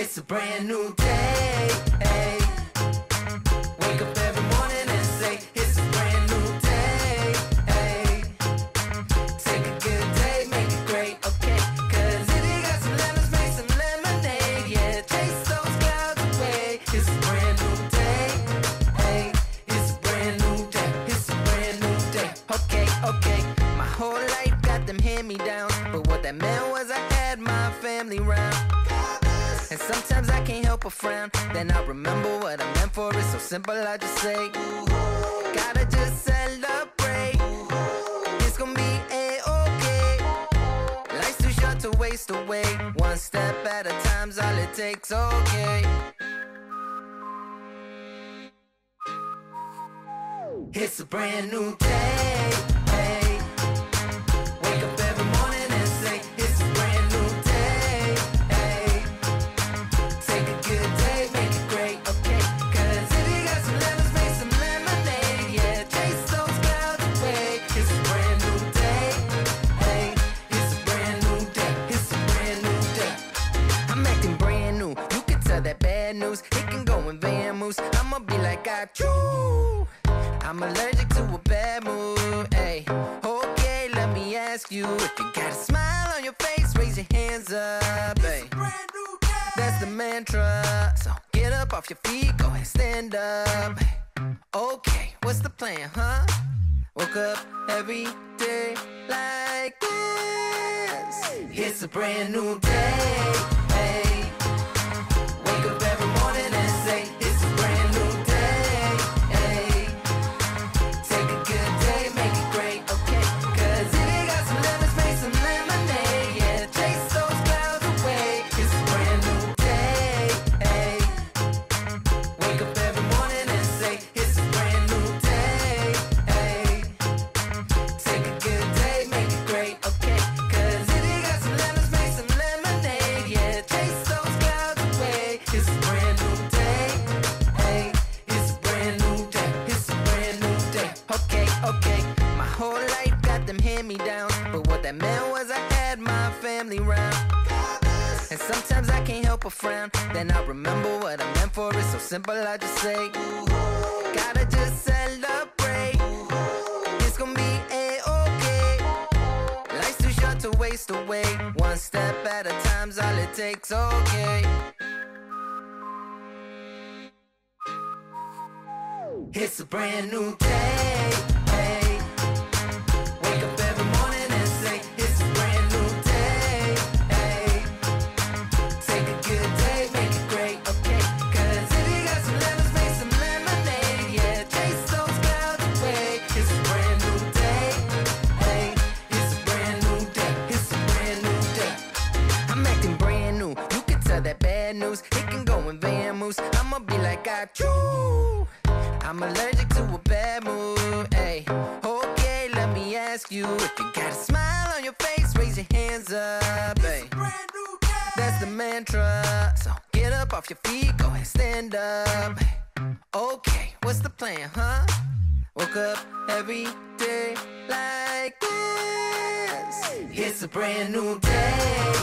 It's a brand new day. Hey. Wake up every morning and say, it's a brand new day. Hey. Take a good day, make it great, okay? Cause if you got some lemons, make some lemonade. Yeah, chase those clouds away. It's a brand new day. Hey. It's a brand new day. It's a brand new day. Okay, okay. My whole life got them hand-me-downs, but what that meant was I had my family round. And sometimes I can't help but frown. Then I remember what I meant for. It's so simple, I just say, gotta just celebrate. It's gonna be A-okay. Life's too short to waste away. One step at a time's all it takes, okay. It's a brand new day. Hey. Wake up every morning and say, it's a brand new day. Hey. Take a good day, make it great, okay? Cause if you got some lemons, make some lemonade. Yeah, chase those clouds away. It's a brand new day. Hey. It's a brand new day. It's a brand new day. I'm acting brand new. You can tell that bad news. It can go in van moves. I'ma be like, I chew. I'm allergic to a bad mood, ayy. Okay, let me ask you, if you got a smile on your face, raise your hands up, ayy. That's the mantra, so get up off your feet, go ahead, stand up. Okay, what's the plan, huh? Woke up every day like this. It's a brand new day, ayy. Wake up every morning and say, it's a brand new day, ayy. Take a good day, make it great, okay? Cause if you got some lemons, make some lemonade. Yeah, chase those clouds away. It's a brand new day, hey. Wake up every morning and say, it's a brand new day, hey. Take a good day, make it great, okay? Cause if you got some lemons, make some lemonade. Yeah, chase those clouds away. It's a brand new day, hey. It's a brand new day. It's a brand new day. Okay, okay. My whole life got them hand-me-downs, but what that meant was I had my family round. And sometimes I can't help but frown. Then I remember what I meant for. It's so simple, I just say, gotta just celebrate. It's gonna be A-okay. Life's too short to waste away. One step at a time's all it takes, okay. It's a brand new day, hey. Wake up every morning and say, it's a brand new day, hey. Take a good day, make it great, okay? Cause if you got some lemons, make some lemonade. Yeah, chase those clouds away. It's a brand new day, hey. It's a brand new day. It's a brand new day. I'm acting brand new. You can tell that bad news. It can go in van moves. I'ma be like, I chew. I'm allergic to a bad mood, ayy. Okay, let me ask you, if you got a smile on your face, raise your hands up, ayy. That's the mantra, so get up off your feet, go ahead, stand up. Okay, what's the plan, huh? Woke up every day like this. It's a brand new day.